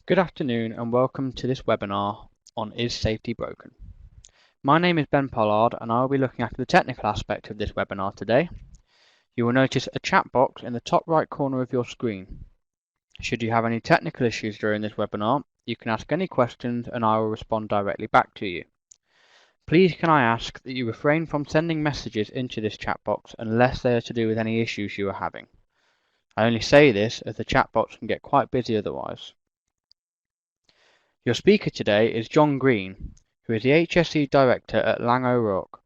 Good afternoon and welcome to this webinar on Is Safety Broken? My name is Ben Pollard and I will be looking after the technical aspect of this webinar today. You will notice a chat box in the top right corner of your screen. Should you have any technical issues during this webinar, you can ask any questions and I will respond directly back to you. Please can I ask that you refrain from sending messages into this chat box unless they are to do with any issues you are having. I only say this as the chat box can get quite busy otherwise. Your speaker today is John Green, who is the HSE Director at Laing O'Rourke.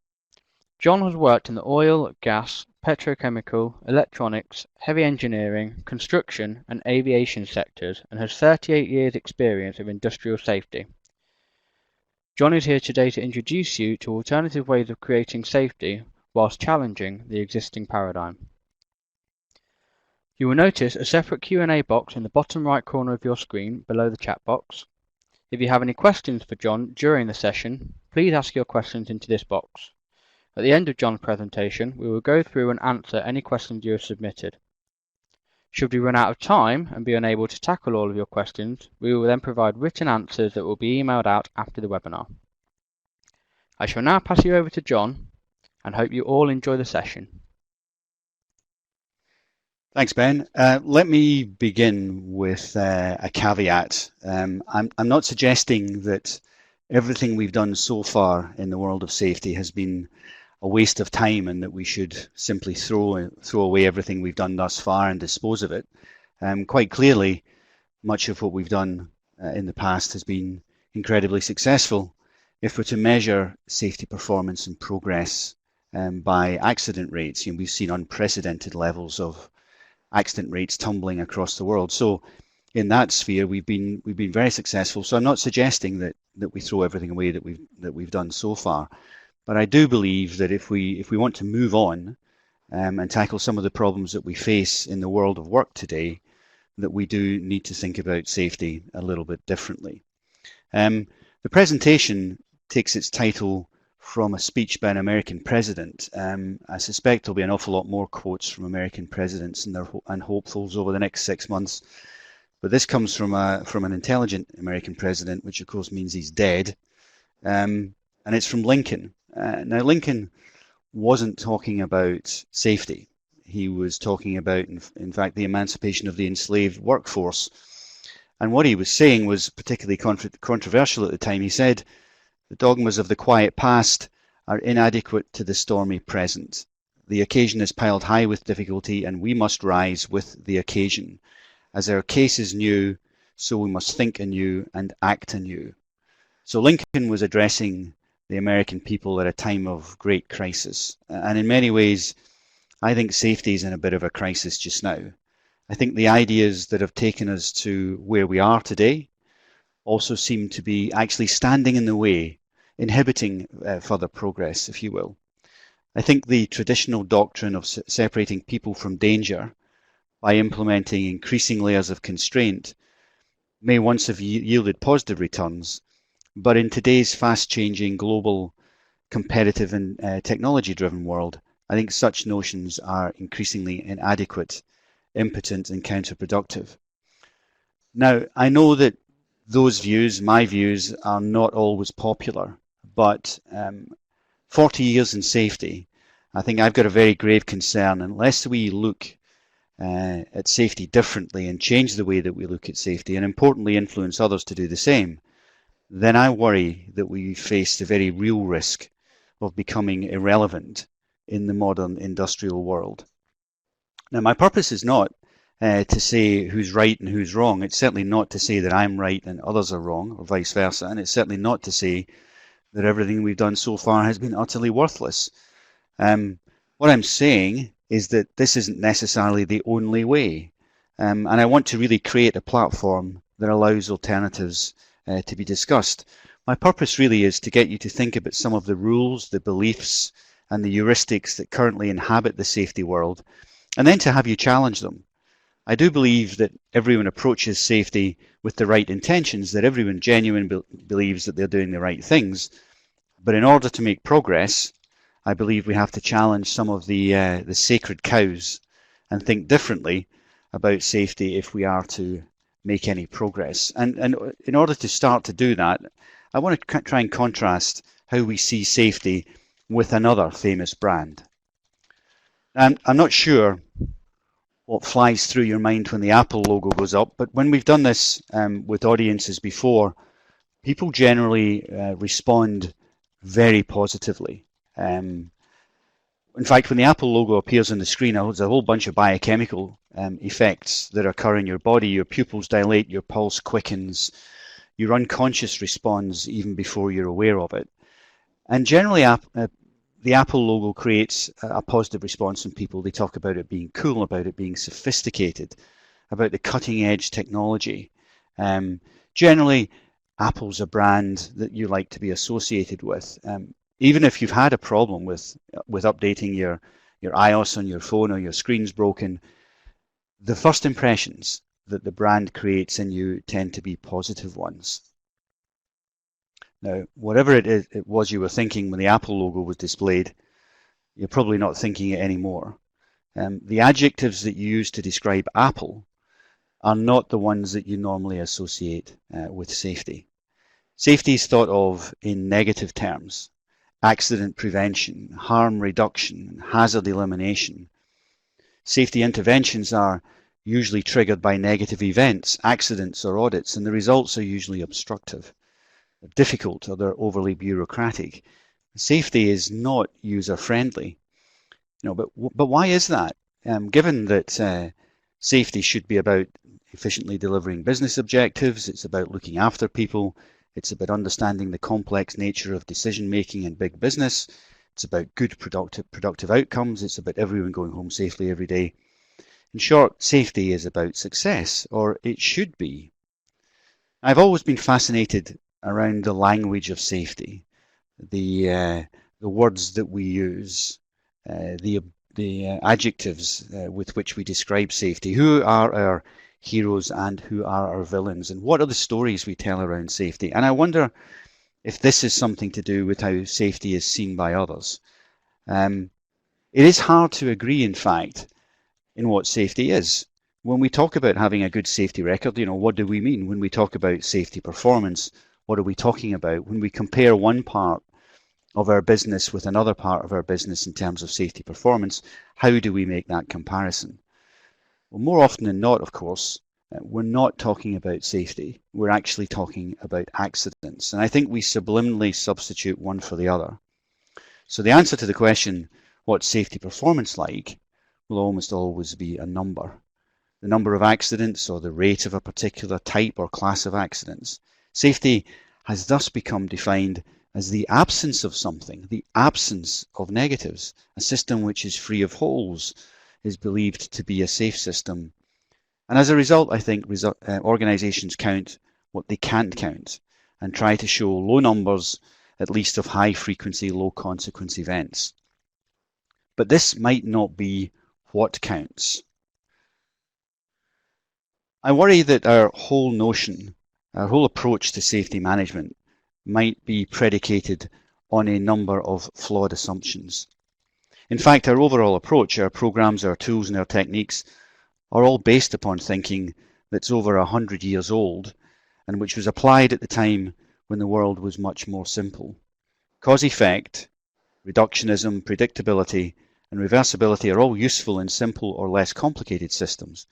John has worked in the oil, gas, petrochemical, electronics, heavy engineering, construction and aviation sectors and has 38 years' experience of industrial safety. John is here today to introduce you to alternative ways of creating safety whilst challenging the existing paradigm. You will notice a separate Q&A box in the bottom right corner of your screen below the chat box. If you have any questions for John during the session, please ask your questions into this box. At the end of John's presentation, we will go through and answer any questions you have submitted. Should we run out of time and be unable to tackle all of your questions, we will then provide written answers that will be emailed out after the webinar. I shall now pass you over to John and hope you all enjoy the session. Thanks, Ben. Let me begin with a caveat. I'm not suggesting that everything we've done so far in the world of safety has been a waste of time and that we should simply throw away everything we've done thus far and dispose of it. Quite clearly, much of what we've done in the past has been incredibly successful. If we're to measure safety performance and progress by accident rates, we've seen unprecedented levels of accident rates tumbling across the world. So in that sphere, we've been very successful. So I'm not suggesting that we throw everything away that we've done so far. But I do believe that if we want to move on and tackle some of the problems that we face in the world of work today, that we do need to think about safety a little bit differently. The presentation takes its title from a speech by an American president. I suspect there'll be an awful lot more quotes from American presidents and hopefuls over the next 6 months. But this comes from an intelligent American president, which of course means he's dead. And it's from Lincoln. Now, Lincoln wasn't talking about safety. He was talking about, in fact, the emancipation of the enslaved workforce. And what he was saying was particularly controversial at the time. He said, "The dogmas of the quiet past are inadequate to the stormy present. The occasion is piled high with difficulty, and we must rise with the occasion. As our case is new, so we must think anew and act anew." So Lincoln was addressing the American people at a time of great crisis. And in many ways, I think safety is in a bit of a crisis just now. I think the ideas that have taken us to where we are today also seem to be actually standing in the way, inhibiting further progress, if you will. I think the traditional doctrine of separating people from danger by implementing increasing layers of constraint may once have yielded positive returns, but in today's fast-changing, global, competitive and technology-driven world, I think such notions are increasingly inadequate, impotent and counterproductive. Now, I know that those views, my views, are not always popular, but 40 years in safety, I think I've got a very grave concern. Unless we look at safety differently and change the way that we look at safety and importantly influence others to do the same, then I worry that we face the very real risk of becoming irrelevant in the modern industrial world. Now, my purpose is not to say who's right and who's wrong. It's certainly not to say that I'm right and others are wrong, or vice versa. And it's certainly not to say that everything we've done so far has been utterly worthless. What I'm saying is that this isn't necessarily the only way. And I want to really create a platform that allows alternatives to be discussed. My purpose really is to get you to think about some of the rules, the beliefs, and the heuristics that currently inhabit the safety world, and then to have you challenge them. I do believe that everyone approaches safety with the right intentions, that everyone genuinely believes that they're doing the right things. But in order to make progress, I believe we have to challenge some of the sacred cows and think differently about safety if we are to make any progress. And in order to start to do that, I want to try and contrast how we see safety with another famous brand. And I'm not sure what flies through your mind when the Apple logo goes up, but when we've done this with audiences before, people generally respond very positively. In fact, when the Apple logo appears on the screen, there's a whole bunch of biochemical effects that occur in your body. Your pupils dilate, your pulse quickens, your unconscious responds even before you're aware of it. And generally, the Apple logo creates a positive response in people. They talk about it being cool, about it being sophisticated, about the cutting edge technology. Generally, Apple's a brand that you like to be associated with. Even if you've had a problem with updating your iOS on your phone or your screen's broken, the first impressions that the brand creates in you tend to be positive ones. Now, whatever it was you were thinking when the Apple logo was displayed, you're probably not thinking it anymore. The adjectives that you use to describe Apple are not the ones that you normally associate with safety. Safety is thought of in negative terms: accident prevention, harm reduction, hazard elimination. Safety interventions are usually triggered by negative events, accidents or audits, and the results are usually obstructive. They're difficult or they're overly bureaucratic. Safety is not user-friendly. But why is that? Given that safety should be about efficiently delivering business objectives, it's about looking after people, it's about understanding the complex nature of decision-making in big business, it's about good productive outcomes, it's about everyone going home safely every day. In short, safety is about success, or it should be. I've always been fascinated around the language of safety, the words that we use, the adjectives with which we describe safety. Who are our heroes and who are our villains, and what are the stories we tell around safety? And I wonder if this is something to do with how safety is seen by others. It is hard to agree, in fact, in what safety is. When we talk about having a good safety record, what do we mean? When we talk about safety performance, what are we talking about? When we compare one part of our business with another part of our business in terms of safety performance, how do we make that comparison? Well, more often than not, of course, we're not talking about safety. We're actually talking about accidents. And I think we subliminally substitute one for the other. So the answer to the question, what's safety performance like, will almost always be a number. The number of accidents or the rate of a particular type or class of accidents. Safety has thus become defined as the absence of something, the absence of negatives. A system which is free of holes is believed to be a safe system. And as a result, I think organizations count what they can't count and try to show low numbers, at least of high frequency, low consequence events. But this might not be what counts. I worry that our whole approach to safety management might be predicated on a number of flawed assumptions. In fact, our overall approach, our programs, our tools and our techniques are all based upon thinking that's over 100 years old and which was applied at the time when the world was much more simple. Cause-effect, reductionism, predictability and reversibility are all useful in simple or less complicated systems,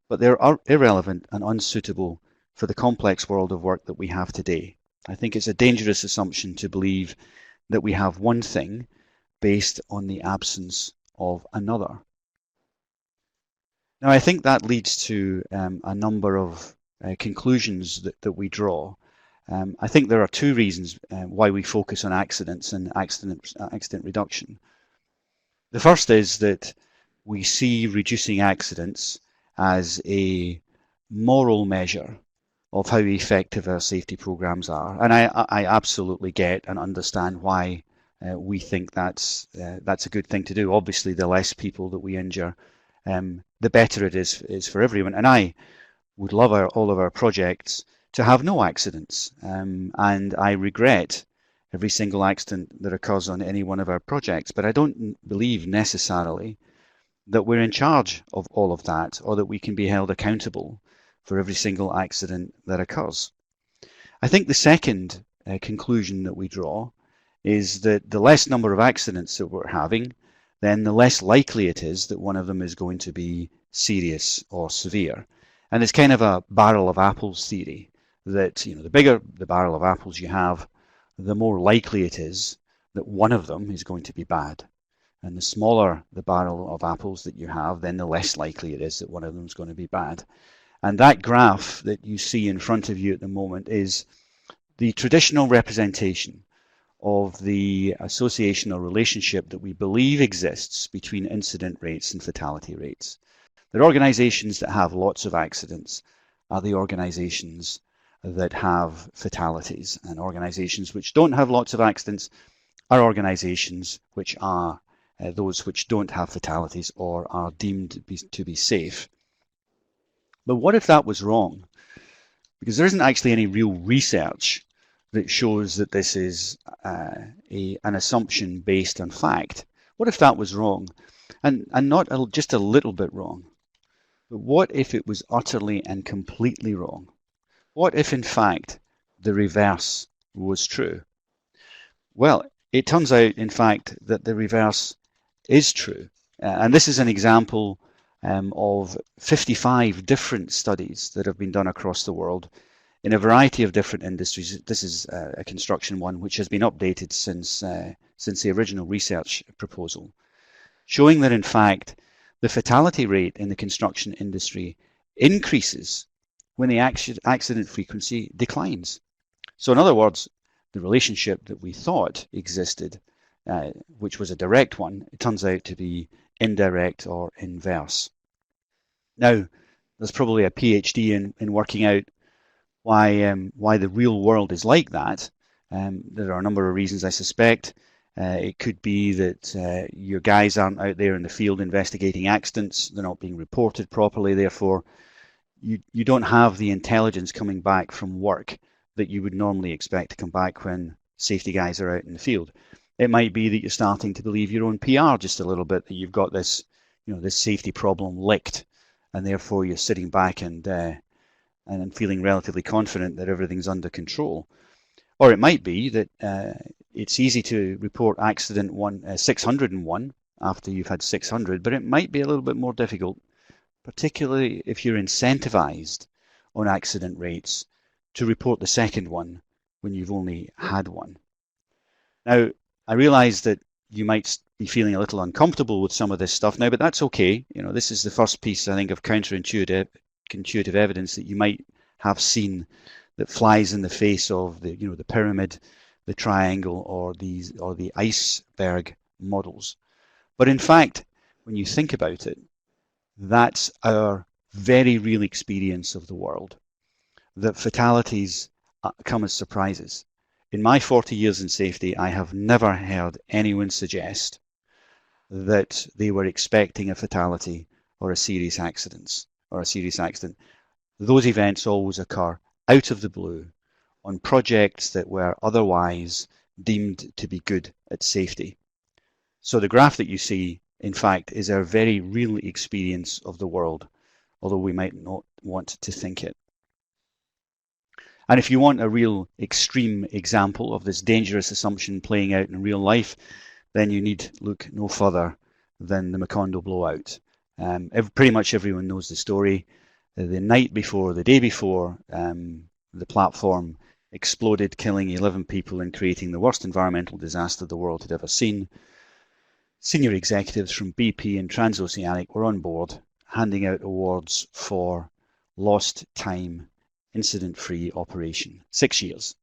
but they're irrelevant and unsuitable for the complex world of work that we have today. I think it's a dangerous assumption to believe that we have one thing based on the absence of another. Now, I think that leads to a number of conclusions that we draw. I think there are two reasons why we focus on accidents and accident reduction. The first is that we see reducing accidents as a moral measure of how effective our safety programs are. And I absolutely get and understand why we think that's a good thing to do. Obviously, the less people that we injure, the better it is for everyone. And I would love all of our projects to have no accidents. And I regret every single accident that occurs on any one of our projects. But I don't believe necessarily that we're in charge of all of that or that we can be held accountable for every single accident that occurs. I think the second conclusion that we draw is that the less number of accidents that we're having, then the less likely it is that one of them is going to be serious or severe. And it's kind of a barrel of apples theory that, the bigger the barrel of apples you have, the more likely it is that one of them is going to be bad. And the smaller the barrel of apples that you have, then the less likely it is that one of them is going to be bad. And that graph that you see in front of you at the moment is the traditional representation of the association or relationship that we believe exists between incident rates and fatality rates. The organizations that have lots of accidents are the organizations that have fatalities, and organizations which don't have lots of accidents are organizations which are those which don't have fatalities or are deemed to be safe. But what if that was wrong? Because there isn't actually any real research that shows that this is an assumption based on fact. What if that was wrong? And not just a little bit wrong, but what if it was utterly and completely wrong? What if, in fact, the reverse was true? Well, it turns out, in fact, that the reverse is true. And this is an example of 55 different studies that have been done across the world in a variety of different industries. This is a construction one which has been updated since the original research proposal, showing that, in fact, the fatality rate in the construction industry increases when the accident frequency declines. So in other words, the relationship that we thought existed, which was a direct one, it turns out to be indirect or inverse. Now, there's probably a PhD in working out why the real world is like that. There are a number of reasons, I suspect. It could be that your guys aren't out there in the field investigating accidents. They're not being reported properly. Therefore, you don't have the intelligence coming back from work that you would normally expect to come back when safety guys are out in the field. It might be that you're starting to believe your own PR just a little bit, that you've got this, this safety problem licked, and therefore you're sitting back and feeling relatively confident that everything's under control. Or it might be that it's easy to report accident 601 after you've had 600, but it might be a little bit more difficult, particularly if you're incentivized on accident rates to report the second one when you've only had one. Now, I realize that you might be feeling a little uncomfortable with some of this stuff now, but that's okay. This is the first piece, I think, of counterintuitive evidence that you might have seen that flies in the face of the pyramid, the triangle, or the iceberg models. But in fact, when you think about it, that's our very real experience of the world, that fatalities come as surprises. In my 40 years in safety, I have never heard anyone suggest that they were expecting a fatality or a serious accident. Those events always occur out of the blue on projects that were otherwise deemed to be good at safety. So the graph that you see, in fact, is our very real experience of the world, although we might not want to think it. And if you want a real extreme example of this dangerous assumption playing out in real life, then you need look no further than the Macondo blowout. Pretty much everyone knows the story. The night before, the day before, the platform exploded, killing 11 people and creating the worst environmental disaster the world had ever seen. Senior executives from BP and Transoceanic were on board, handing out awards for lost time, incident-free operation, 6 years.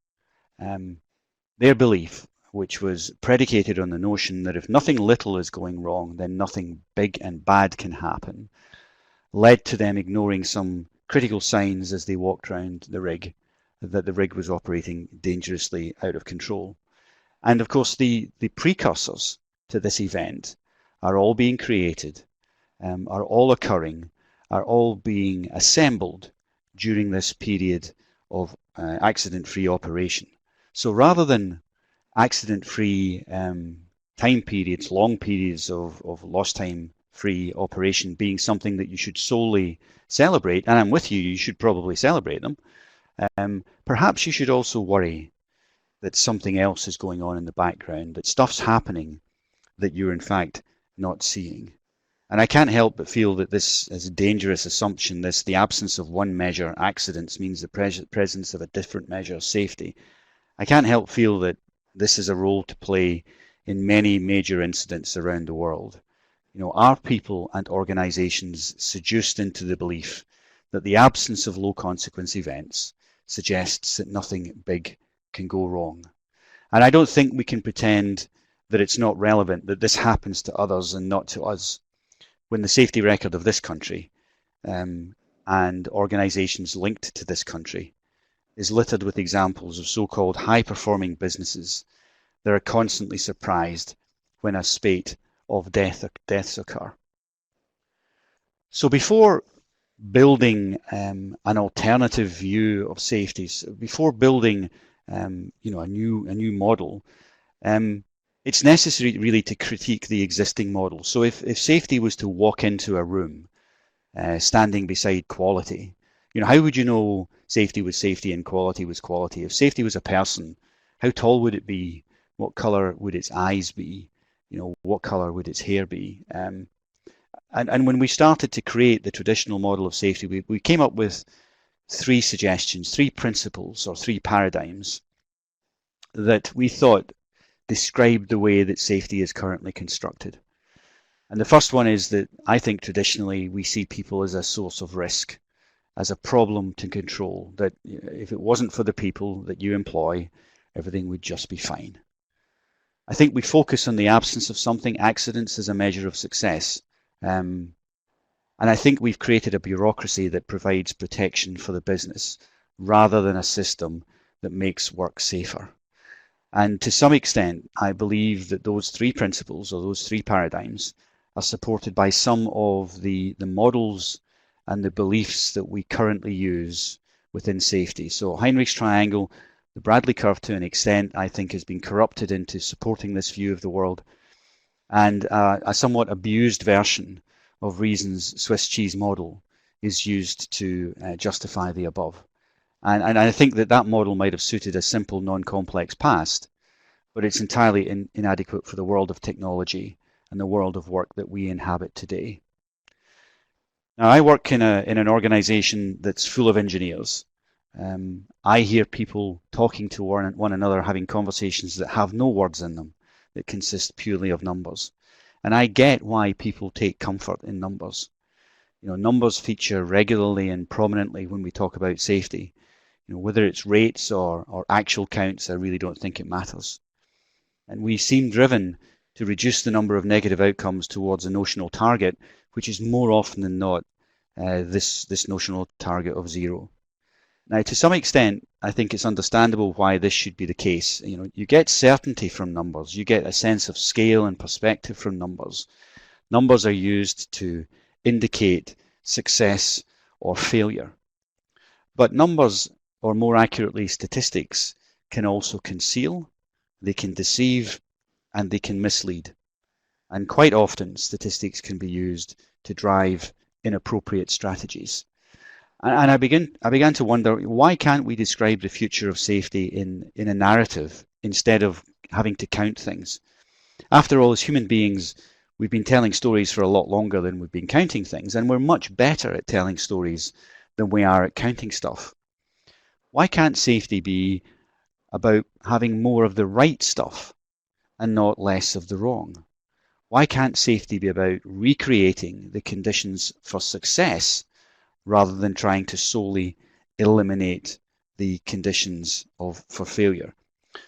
Their belief, which was predicated on the notion that if nothing little is going wrong, then nothing big and bad can happen, led to them ignoring some critical signs as they walked around the rig, that the rig was operating dangerously out of control. And of course, the precursors to this event are all being created, are all occurring, are all being assembled during this period of accident-free operation. So rather than accident-free time periods, long periods of lost time free operation being something that you should solely celebrate, and I'm with you, you should probably celebrate them, perhaps you should also worry that something else is going on in the background, that stuff's happening that you're in fact not seeing. And I can't help but feel that this is a dangerous assumption, the absence of one measure, accidents, means the presence of a different measure, safety. I can't help feel that this is a role to play in many major incidents around the world. Are people and organisations seduced into the belief that the absence of low consequence events suggests that nothing big can go wrong? And I don't think we can pretend that it's not relevant that this happens to others and not to us, when the safety record of this country and organisations linked to this country is littered with examples of so-called high-performing businesses that are constantly surprised when a spate of deaths occur. So before building an alternative view of safety, before building a new model, it's necessary really to critique the existing model. So if safety was to walk into a room standing beside quality, how would you know safety was safety and quality was quality? If safety was a person, how tall would it be? What colour would its eyes be? What colour would its hair be? And when we started to create the traditional model of safety, we came up with three suggestions, three principles or three paradigms that we thought described the way that safety is currently constructed. And the first one is that I think traditionally we see people as a source of risk, as a problem to control, that if it wasn't for the people that you employ, everything would just be fine. I think we focus on the absence of something, accidents, as a measure of success. And I think we've created a bureaucracy that provides protection for the business rather than a system that makes work safer. And to some extent, I believe that those three principles or those three paradigms are supported by some of the models and the beliefs that we currently use within safety. So Heinrich's triangle, the Bradley curve to an extent, I think has been corrupted into supporting this view of the world, and a somewhat abused version of Reason's Swiss cheese model is used to justify the above. And I think that model might have suited a simple, non-complex past, but it's entirely inadequate for the world of technology and the world of work that we inhabit today. Now, I work in an organisation that's full of engineers. I hear people talking to one another, having conversations that have no words in them, that consist purely of numbers. And I get why people take comfort in numbers. Numbers feature regularly and prominently when we talk about safety. Whether it's rates or actual counts, I really don't think it matters. And we seem driven to reduce the number of negative outcomes towards a notional target, which is more often than not this notional target of zero. Now, to some extent, I think it's understandable why this should be the case. You get certainty from numbers. You get a sense of scale and perspective from numbers. Numbers are used to indicate success or failure. But numbers, or more accurately statistics, can also conceal, they can deceive, and they can mislead. And quite often, statistics can be used to drive inappropriate strategies. And I began to wonder, why can't we describe the future of safety in a narrative instead of having to count things? After all, as human beings, we've been telling stories for a lot longer than we've been counting things, and we're much better at telling stories than we are at counting stuff. Why can't safety be about having more of the right stuff and not less of the wrong? Why can't safety be about recreating the conditions for success rather than trying to solely eliminate the conditions for failure?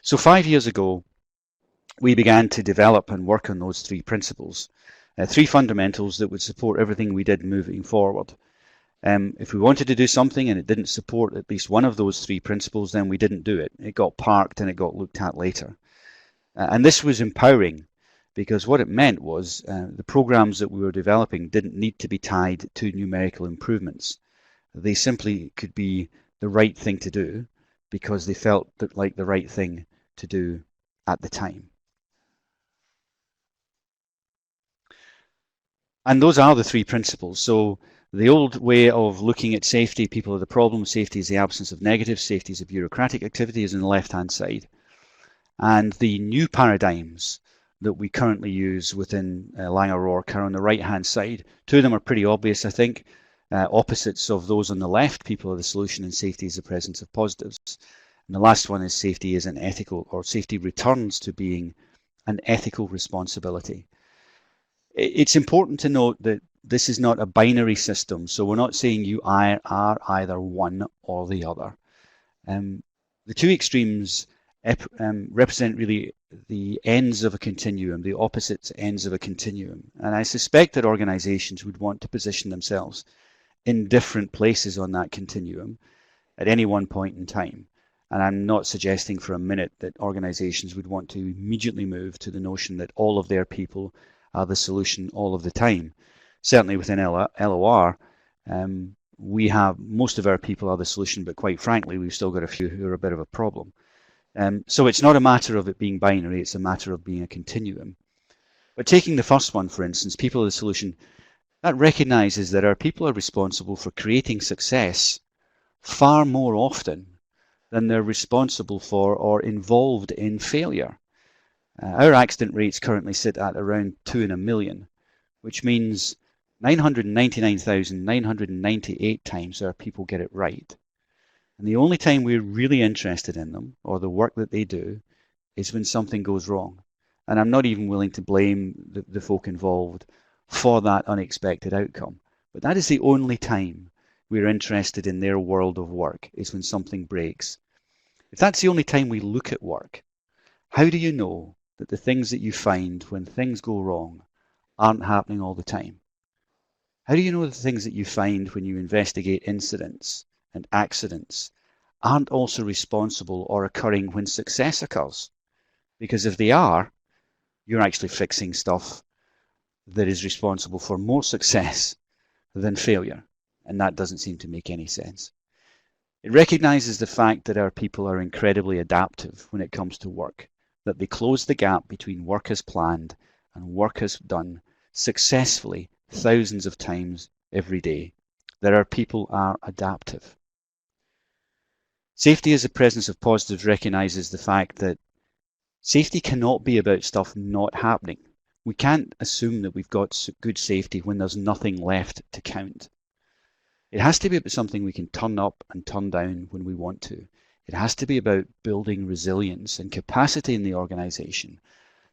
So 5 years ago, we began to develop and work on those three principles, three fundamentals that would support everything we did moving forward. If we wanted to do something and it didn't support at least one of those three principles, then we didn't do it. It got parked and it got looked at later. And this was empowering, because what it meant was the programs that we were developing didn't need to be tied to numerical improvements. They simply could be the right thing to do because they felt like the right thing to do at the time. And those are the three principles. So the old way of looking at safety, people are the problem, safety is the absence of negatives, safety is a bureaucratic activity, is on the left-hand side. And the new paradigms that we currently use within Laing O'Rourke are on the right-hand side. Two of them are pretty obvious, I think. Opposites of those on the left, people are the solution and safety is the presence of positives. And the last one is safety is an ethical, or safety returns to being an ethical responsibility. It's important to note that this is not a binary system, so we're not saying you are either one or the other. The two extremes represent really the ends of a continuum, the opposite ends of a continuum. And I suspect that organizations would want to position themselves in different places on that continuum at any one point in time. And I'm not suggesting for a minute that organizations would want to immediately move to the notion that all of their people are the solution all of the time. Certainly within LOR, we have most of our people are the solution, but quite frankly, we've still got a few who are a bit of a problem. So it's not a matter of it being binary, it's a matter of being a continuum. But taking the first one, for instance, people are the solution, that recognizes that our people are responsible for creating success far more often than they're responsible for or involved in failure. Our accident rates currently sit at around 2 in a million, which means 999,998 times our people get it right. And the only time we're really interested in them, or the work that they do, is when something goes wrong. And I'm not even willing to blame the folk involved for that unexpected outcome. But that is the only time we're interested in their world of work, is when something breaks. If that's the only time we look at work, how do you know that the things that you find when things go wrong aren't happening all the time? How do you know the things that you find when you investigate incidents and accidents aren't also responsible or occurring when success occurs? Because if they are, you're actually fixing stuff that is responsible for more success than failure, and that doesn't seem to make any sense. It recognizes the fact that our people are incredibly adaptive when it comes to work, that they close the gap between work as planned and work as done successfully thousands of times every day, that our people are adaptive. Safety as the presence of positives recognizes the fact that safety cannot be about stuff not happening. We can't assume that we've got good safety when there's nothing left to count. It has to be about something we can turn up and turn down when we want to. It has to be about building resilience and capacity in the organization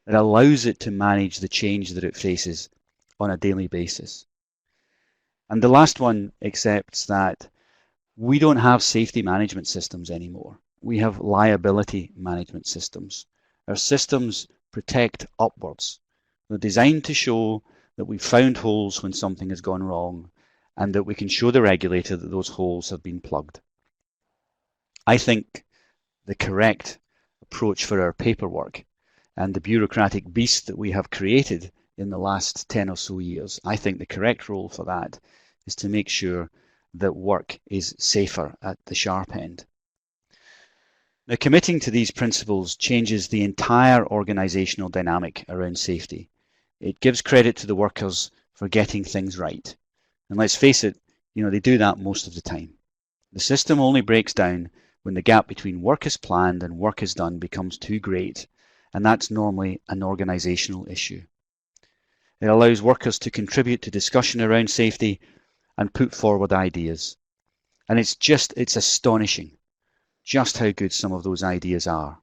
that allows it to manage the change that it faces on a daily basis. And the last one accepts that we don't have safety management systems anymore. We have liability management systems. Our systems protect upwards. They're designed to show that we've found holes when something has gone wrong, and that we can show the regulator that those holes have been plugged. I think the correct approach for our paperwork and the bureaucratic beast that we have created in the last 10 or so years, I think the correct role for that is to make sure that work is safer at the sharp end. Now, committing to these principles changes the entire organizational dynamic around safety. It gives credit to the workers for getting things right. And let's face it, they do that most of the time. The system only breaks down when the gap between work as planned and work as done becomes too great, and that's normally an organizational issue. It allows workers to contribute to discussion around safety and put forward ideas. And it's astonishing just how good some of those ideas are.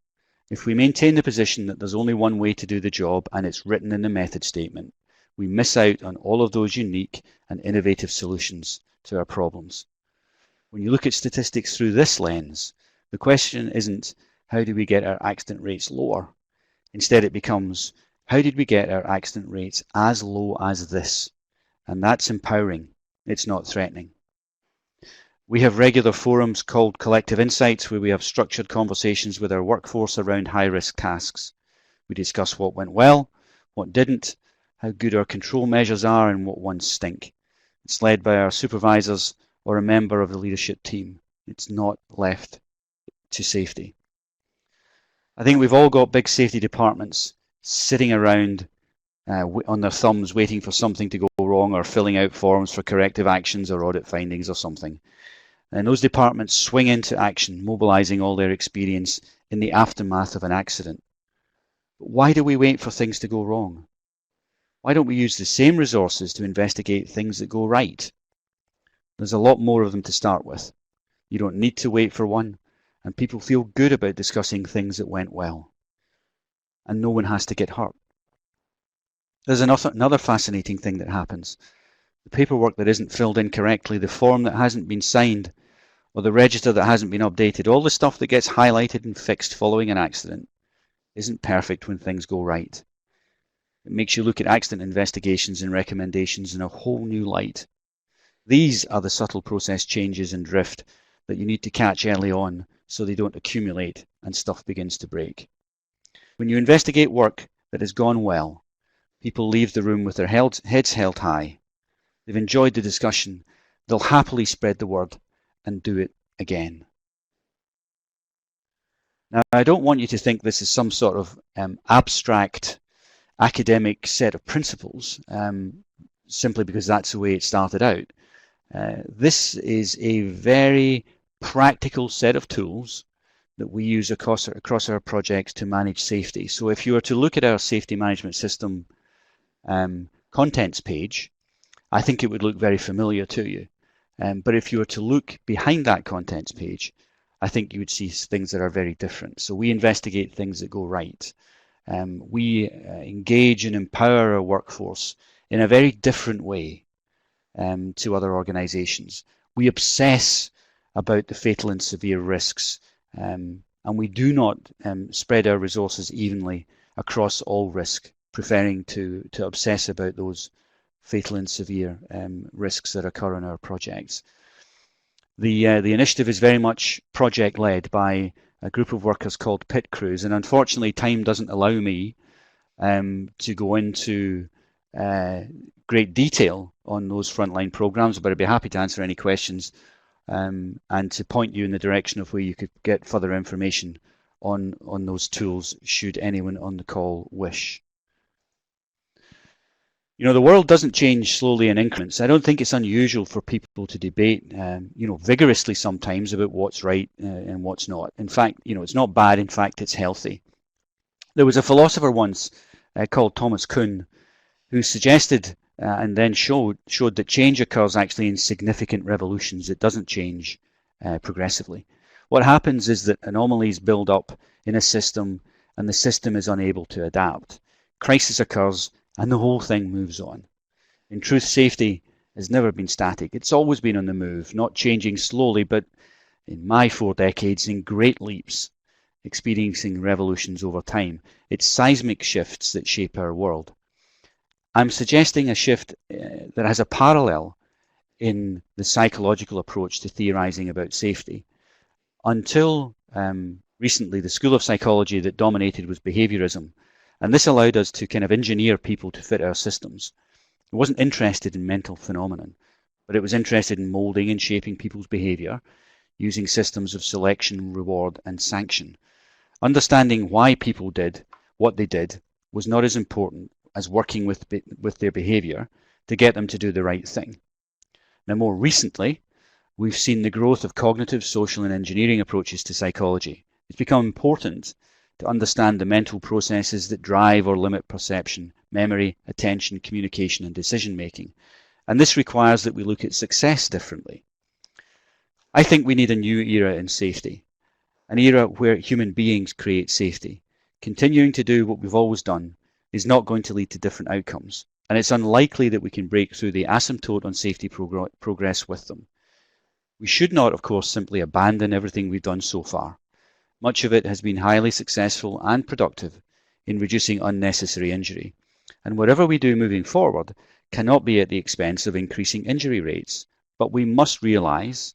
If we maintain the position that there's only one way to do the job and it's written in the method statement, we miss out on all of those unique and innovative solutions to our problems. When you look at statistics through this lens, the question isn't how do we get our accident rates lower? Instead it becomes how did we get our accident rates as low as this? And that's empowering, it's not threatening. We have regular forums called Collective Insights where we have structured conversations with our workforce around high-risk tasks. We discuss what went well, what didn't, how good our control measures are and what ones stink. It's led by our supervisors or a member of the leadership team. It's not left to safety. I think we've all got big safety departments sitting around on their thumbs waiting for something to go wrong, or filling out forms for corrective actions or audit findings or something. And those departments swing into action, mobilizing all their experience in the aftermath of an accident. But why do we wait for things to go wrong? Why don't we use the same resources to investigate things that go right? There's a lot more of them to start with. You don't need to wait for one, and people feel good about discussing things that went well. And no one has to get hurt. There's another fascinating thing that happens. The paperwork that isn't filled in correctly, the form that hasn't been signed, or the register that hasn't been updated, all the stuff that gets highlighted and fixed following an accident isn't perfect when things go right. It makes you look at accident investigations and recommendations in a whole new light. These are the subtle process changes and drift that you need to catch early on so they don't accumulate and stuff begins to break. When you investigate work that has gone well, people leave the room with their heads held high. They've enjoyed the discussion. They'll happily spread the word and do it again. Now, I don't want you to think this is some sort of abstract academic set of principles simply because that's the way it started out. This is a very practical set of tools that we use across our projects to manage safety. So if you were to look at our safety management system contents page, I think it would look very familiar to you. But if you were to look behind that contents page, I think you would see things that are very different. So we investigate things that go right. We engage and empower our workforce in a very different way to other organizations. We obsess about the fatal and severe risks, and we do not spread our resources evenly across all risk, preferring to obsess about those fatal and severe risks that occur on our projects. The initiative is very much project-led by a group of workers called pit crews, and unfortunately time doesn't allow me to go into great detail on those frontline programs, but I'd be happy to answer any questions and to point you in the direction of where you could get further information on those tools should anyone on the call wish. You know, the world doesn't change slowly in increments. I don't think it's unusual for people to debate, vigorously sometimes about what's right and what's not. In fact, it's not bad. In fact, it's healthy. There was a philosopher once called Thomas Kuhn who suggested and then showed that change occurs actually in significant revolutions. It doesn't change progressively. What happens is that anomalies build up in a system and the system is unable to adapt. Crisis occurs and the whole thing moves on. In truth, safety has never been static. It's always been on the move, not changing slowly, but in my 4 decades, in great leaps, experiencing revolutions over time. It's seismic shifts that shape our world. I'm suggesting a shift that has a parallel in the psychological approach to theorizing about safety. Until recently, the school of psychology that dominated was behaviorism. And this allowed us to kind of engineer people to fit our systems. It wasn't interested in mental phenomenon, but it was interested in molding and shaping people's behavior using systems of selection, reward, and sanction. Understanding why people did what they did was not as important as working with their behavior to get them to do the right thing. Now, more recently, we've seen the growth of cognitive, social, and engineering approaches to psychology. It's become important to understand the mental processes that drive or limit perception, memory, attention, communication, and decision making. And this requires that we look at success differently. I think we need a new era in safety, an era where human beings create safety. Continuing to do what we've always done is not going to lead to different outcomes, and it's unlikely that we can break through the asymptote on safety progress with them. We should not, of course, simply abandon everything we've done so far. Much of it has been highly successful and productive in reducing unnecessary injury. And whatever we do moving forward cannot be at the expense of increasing injury rates, but we must realise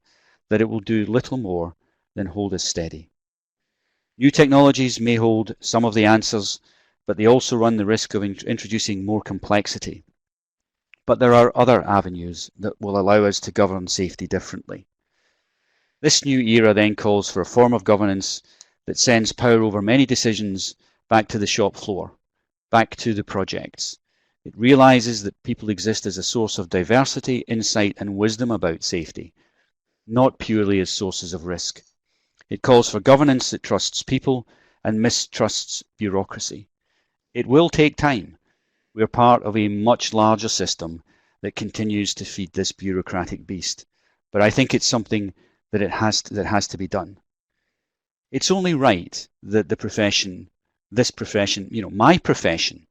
that it will do little more than hold us steady. New technologies may hold some of the answers, but they also run the risk of introducing more complexity. But there are other avenues that will allow us to govern safety differently. This new era then calls for a form of governance that sends power over many decisions back to the shop floor, back to the projects. It realizes that people exist as a source of diversity, insight, and wisdom about safety, not purely as sources of risk. It calls for governance that trusts people and mistrusts bureaucracy. It will take time. We're part of a much larger system that continues to feed this bureaucratic beast. But I think it's something that has to be done. It's only right that this profession, my profession,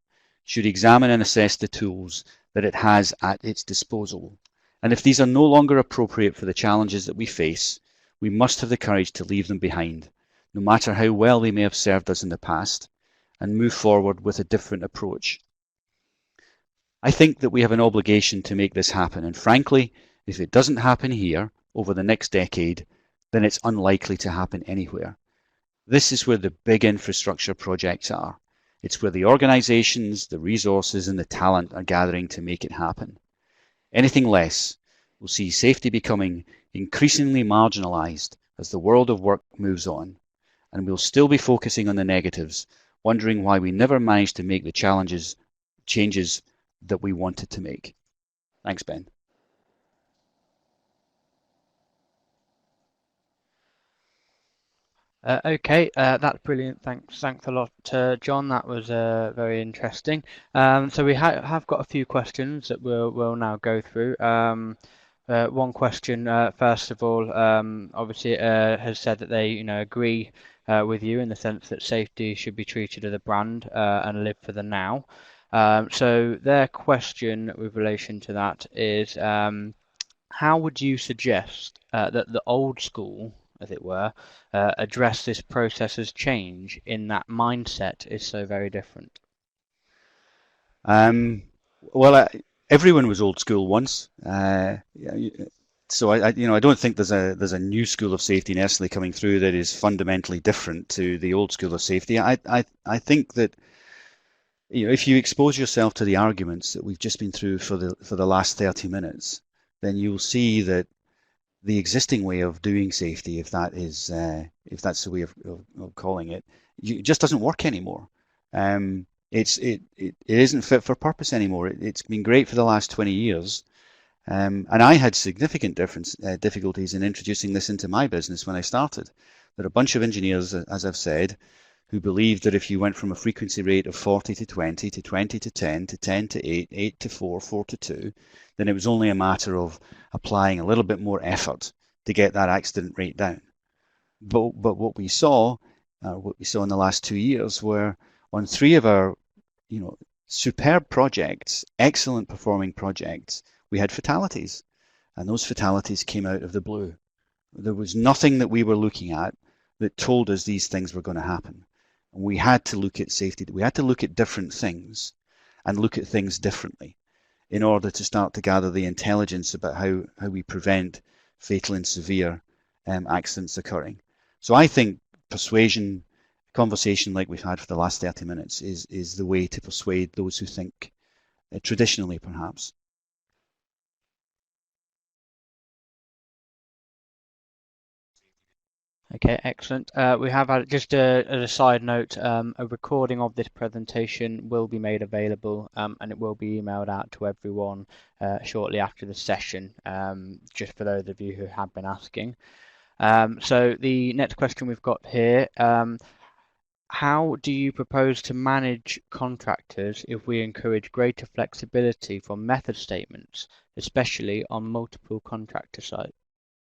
should examine and assess the tools that it has at its disposal. And if these are no longer appropriate for the challenges that we face, we must have the courage to leave them behind, no matter how well they may have served us in the past, and move forward with a different approach. I think that we have an obligation to make this happen, and frankly, if it doesn't happen here over the next decade, then it's unlikely to happen anywhere. This is where the big infrastructure projects are. It's where the organisations, the resources and the talent are gathering to make it happen. Anything less will see safety becoming increasingly marginalised as the world of work moves on, and we'll still be focusing on the negatives, wondering why we never managed to make the changes that we wanted to make. Thanks, Ben. Okay, that's brilliant. Thanks a lot, John. That was very interesting. So we have got a few questions that we'll now go through. One question, first of all, obviously has said that they agree with you in the sense that safety should be treated as a brand and live for the now. So their question with relation to that is, how would you suggest that the old school, as it were, address this process as change in that mindset is so very different? Well, everyone was old school once, so I don't think there's a new school of safety necessarily coming through that is fundamentally different to the old school of safety. I think that if you expose yourself to the arguments that we've just been through for the last 30 minutes, then you'll see that the existing way of doing safety, if that's the way of calling it, it just doesn't work anymore. It isn't fit for purpose anymore. It's been great for the last 20 years, and I had significant difficulties in introducing this into my business when I started. There are a bunch of engineers, as I've said, who believed that if you went from a frequency rate of 40 to 20 to 20 to 10 to 10 to 8, 8 to 4, 4 to 2, then it was only a matter of applying a little bit more effort to get that accident rate down. But what we saw in the last 2 years were on 3 of our superb projects, excellent performing projects, we had fatalities, and those fatalities came out of the blue. There was nothing that we were looking at that told us these things were going to happen. And we had to look at safety. We had to look at different things and look at things differently in order to start to gather the intelligence about how we prevent fatal and severe accidents occurring. So I think persuasion, conversation like we've had for the last 30 minutes is the way to persuade those who think traditionally, perhaps. Okay, excellent. We have had, just as a side note, a recording of this presentation will be made available and it will be emailed out to everyone shortly after the session, just for those of you who have been asking. So the next question we've got here, how do you propose to manage contractors if we encourage greater flexibility for method statements, especially on multiple contractor sites?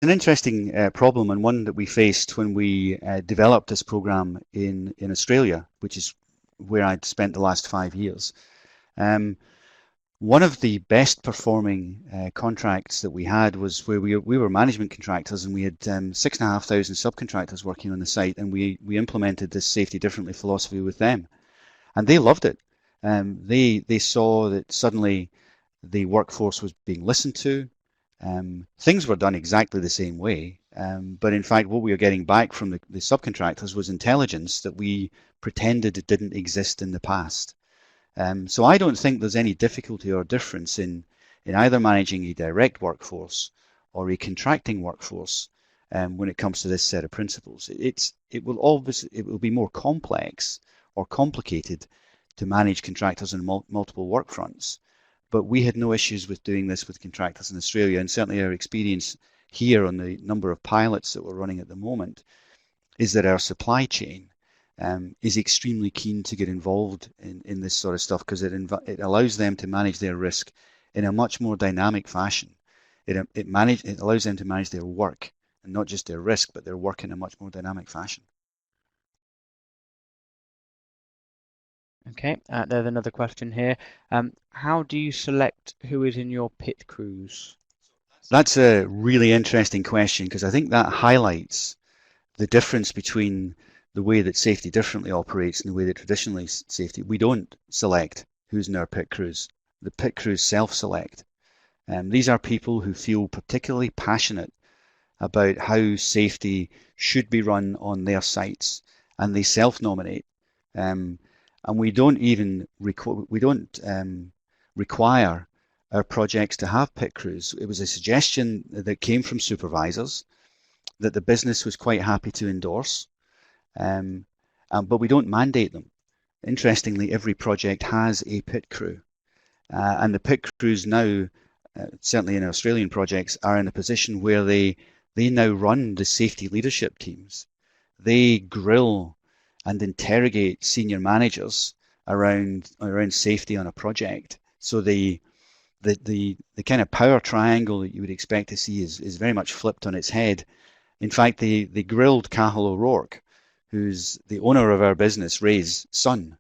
An interesting problem, and one that we faced when we developed this program in Australia, which is where I'd spent the last 5 years. One of the best performing contracts that we had was where we were management contractors, and we had 6,500 subcontractors working on the site, and we implemented this safety differently philosophy with them, and they loved it. They saw that suddenly the workforce was being listened to. Things were done exactly the same way, but in fact what we were getting back from the subcontractors was intelligence that we pretended it didn't exist in the past. So I don't think there's any difficulty or difference in either managing a direct workforce or a contracting workforce when it comes to this set of principles. It will be more complex or complicated to manage contractors in multiple work fronts. But we had no issues with doing this with contractors in Australia, and certainly our experience here on the number of pilots that we're running at the moment is that our supply chain is extremely keen to get involved in this sort of stuff because it allows them to manage their risk in a much more dynamic fashion. It allows them to manage their work and not just their risk, but their work in a much more dynamic fashion. Okay, there's another question here. How do you select who is in your pit crews? That's a really interesting question because I think that highlights the difference between the way that safety differently operates and the way that traditionally safety. We don't select who's in our pit crews. The pit crews self-select. These are people who feel particularly passionate about how safety should be run on their sites, and they self-nominate. And we don't even require our projects to have pit crews. It was a suggestion that came from supervisors that the business was quite happy to endorse, but we don't mandate them. Interestingly, every project has a pit crew, and the pit crews now, certainly in Australian projects, are in a position where they now run the safety leadership teams. They grill and interrogate senior managers around safety on a project. So the kind of power triangle that you would expect to see is very much flipped on its head. In fact, they grilled Cahill O'Rourke, who's the owner of our business, Ray's son,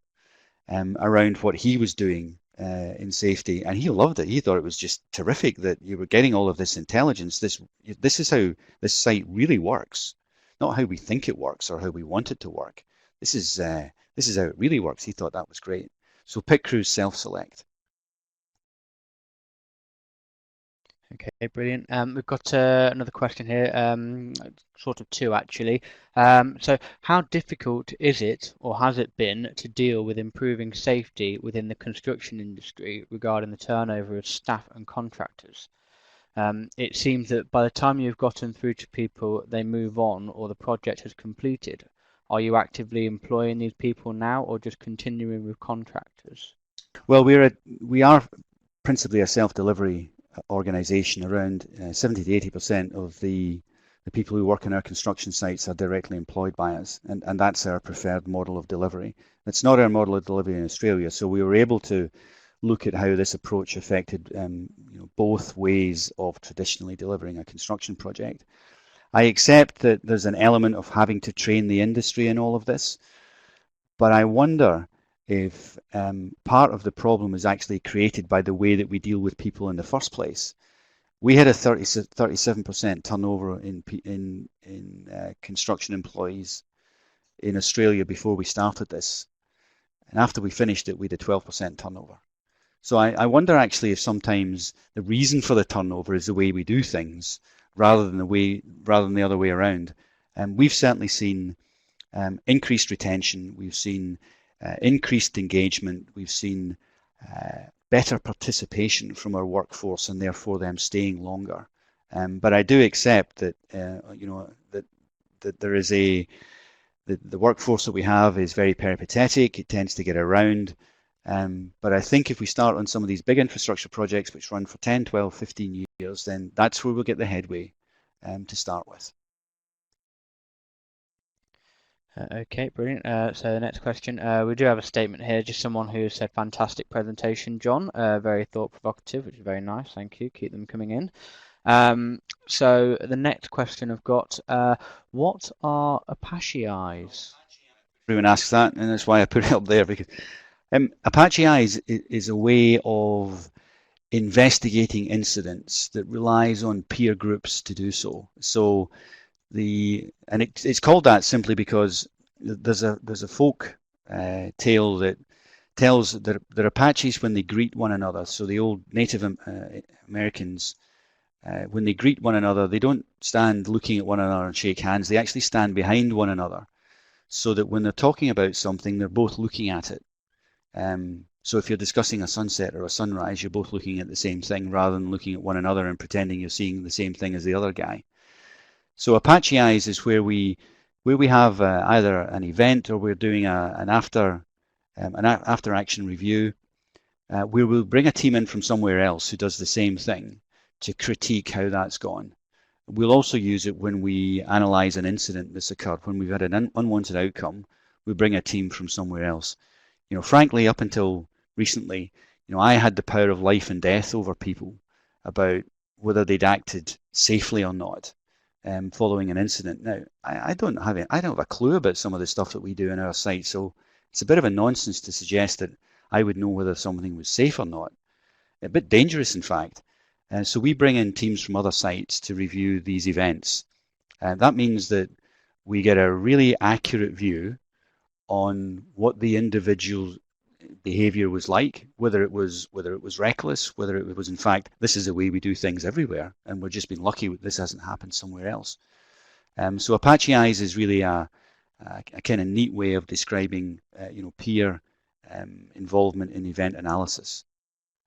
around what he was doing in safety, and he loved it. He thought it was just terrific that you were getting all of this intelligence. This is how this site really works, not how we think it works or how we want it to work. This is how it really works. He thought that was great. So pit crews self-select. Okay, brilliant. We've got another question here, sort of two actually. So how difficult is it, or has it been, to deal with improving safety within the construction industry regarding the turnover of staff and contractors? It seems that by the time you've gotten through to people, they move on or the project has completed. Are you actively employing these people now, or just continuing with contractors? Well, we are principally a self-delivery organisation. Around 70 to 80% of the people who work in our construction sites are directly employed by us, and that's our preferred model of delivery. It's not our model of delivery in Australia, so we were able to look at how this approach affected both ways of traditionally delivering a construction project. I accept that there's an element of having to train the industry in all of this, but I wonder if part of the problem is actually created by the way that we deal with people in the first place. We had a 37% turnover in construction employees in Australia before we started this, and after we finished it, we had a 12% turnover. So I wonder actually if sometimes the reason for the turnover is the way we do things rather than the other way around. And we've certainly seen increased retention. We've seen increased engagement. We've seen better participation from our workforce, and therefore them staying longer. But I do accept that that there is the workforce that we have is very peripatetic. It tends to get around. But I think if we start on some of these big infrastructure projects which run for 10, 12, 15 years, then that's where we'll get the headway to start with. Okay, brilliant. So the next question, we do have a statement here, just someone who said, fantastic presentation, John, very thought provocative, which is very nice, thank you, keep them coming in. So the next question I've got, what are Apache eyes? Everyone asks that, and that's why I put it up there, because Apache eyes is a way of investigating incidents that relies on peer groups to do so. So it's called that simply because there's a folk tale that tells that Apaches, when they greet one another, so the old Native Americans, when they greet one another, they don't stand looking at one another and shake hands. They actually stand behind one another, so that when they're talking about something, they're both looking at it. So if you're discussing a sunset or a sunrise, you're both looking at the same thing rather than looking at one another and pretending you're seeing the same thing as the other guy. So Apache eyes is where we have either an event or we're doing an after an after action review, where we'll bring a team in from somewhere else who does the same thing to critique how that's gone. We'll also use it when we analyse an incident that's occurred. When we've had an unwanted outcome, we bring a team from somewhere else. Frankly, up until recently, I had the power of life and death over people about whether they'd acted safely or not following an incident. Now, I don't have a clue about some of the stuff that we do in our site, so it's a bit of a nonsense to suggest that I would know whether something was safe or not. A bit dangerous, in fact. So we bring in teams from other sites to review these events. That means that we get a really accurate view on what the individual behavior was like, whether it was reckless, whether it was in fact this is the way we do things everywhere, and we've just been lucky that this hasn't happened somewhere else. So Apache Eyes is really a kind of neat way of describing peer involvement in event analysis.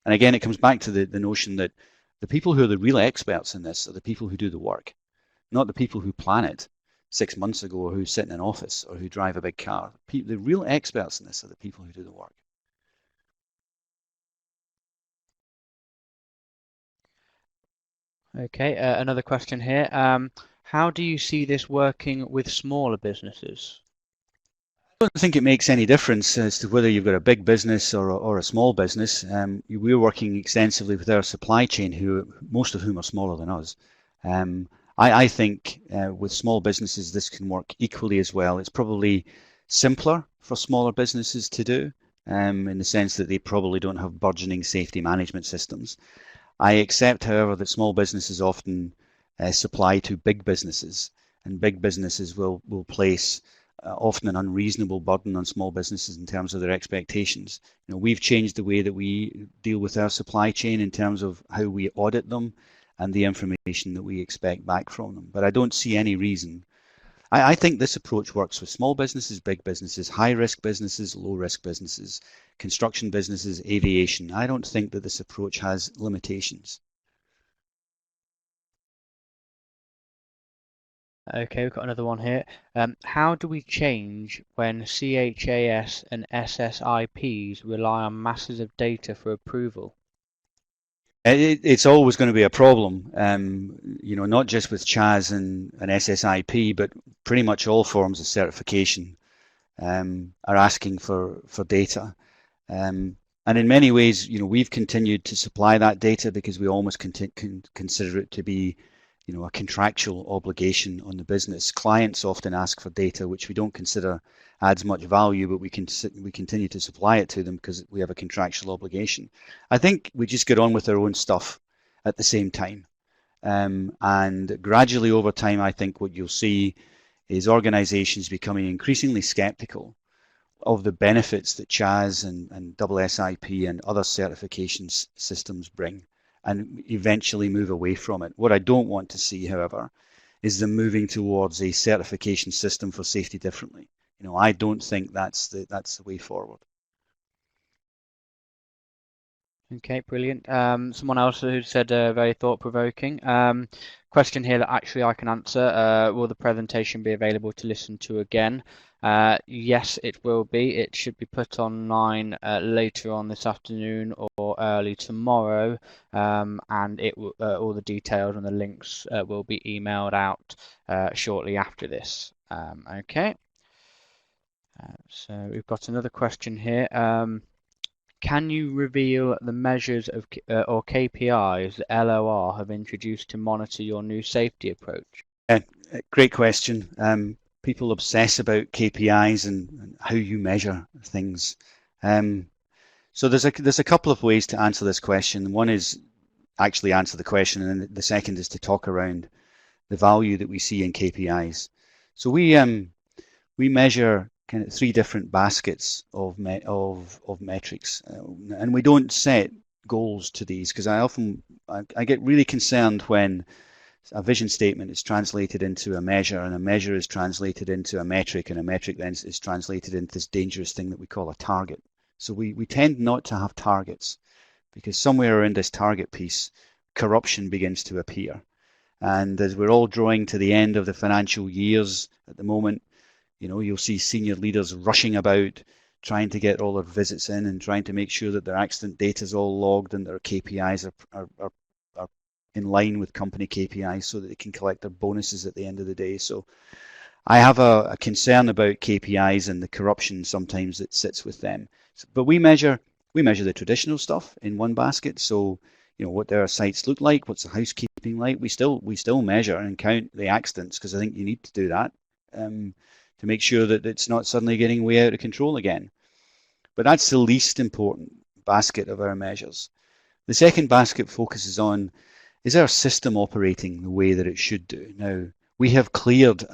And again, it comes back to the notion that the people who are the real experts in this are the people who do the work, not the people who plan it 6 months ago, or who sit in an office, or who drive a big car. The real experts in this are the people who do the work. Okay, another question here. How do you see this working with smaller businesses? I don't think it makes any difference as to whether you've got a big business or a small business. We're working extensively with our supply chain, most of whom are smaller than us. I think with small businesses this can work equally as well. It's probably simpler for smaller businesses to do, in the sense that they probably don't have burgeoning safety management systems. I accept, however, that small businesses often supply to big businesses, and big businesses will place often an unreasonable burden on small businesses in terms of their expectations. We've changed the way that we deal with our supply chain in terms of how we audit them and the information that we expect back from them. But I don't see any reason. I think this approach works with small businesses, big businesses, high-risk businesses, low-risk businesses, construction businesses, aviation. I don't think that this approach has limitations. Okay, we've got another one here. How do we change when CHAS and SSIPs rely on masses of data for approval? It's always going to be a problem, not just with CHAS and SSIP, but pretty much all forms of certification are asking for data. And in many ways, we've continued to supply that data because we almost consider it to be a contractual obligation on the business. Clients often ask for data which we don't consider adds much value, but we continue to supply it to them because we have a contractual obligation. I think we just get on with our own stuff at the same time. And gradually over time, I think what you'll see is organizations becoming increasingly skeptical of the benefits that CHAS and SSIP and other certification systems bring, and eventually move away from it. What I don't want to see, however, is them moving towards a certification system for safety differently. I don't think that's the way forward. Okay, brilliant. Someone else who said very thought-provoking. Question here that actually I can answer. Will the presentation be available to listen to again? Yes, it will be. It should be put online later on this afternoon or early tomorrow, and all the details and the links will be emailed out shortly after this. Okay. So we've got another question here. Can you reveal the measures of or KPIs that LOR have introduced to monitor your new safety approach? Great question. People obsess about KPIs and how you measure things. So there's a couple of ways to answer this question. One is actually answer the question, and then the second is to talk around the value that we see in KPIs. So we measure kind of three different baskets of metrics, and we don't set goals to these because I get really concerned when a vision statement is translated into a measure, and a measure is translated into a metric, and a metric then is translated into this dangerous thing that we call a target. So we tend not to have targets because somewhere around this target piece, corruption begins to appear. And as we're all drawing to the end of the financial years at the moment, you'll see senior leaders rushing about trying to get all their visits in and trying to make sure that their accident data is all logged and their KPIs are in line with company KPIs so that they can collect their bonuses at the end of the day. So I have a concern about KPIs and the corruption sometimes that sits with them. But we measure the traditional stuff in one basket. So what their sites look like, what's the housekeeping like. We still measure and count the accidents because I think you need to do that to make sure that it's not suddenly getting way out of control again. But that's the least important basket of our measures. The second basket focuses on, is our system operating the way that it should do? Now, we have cleared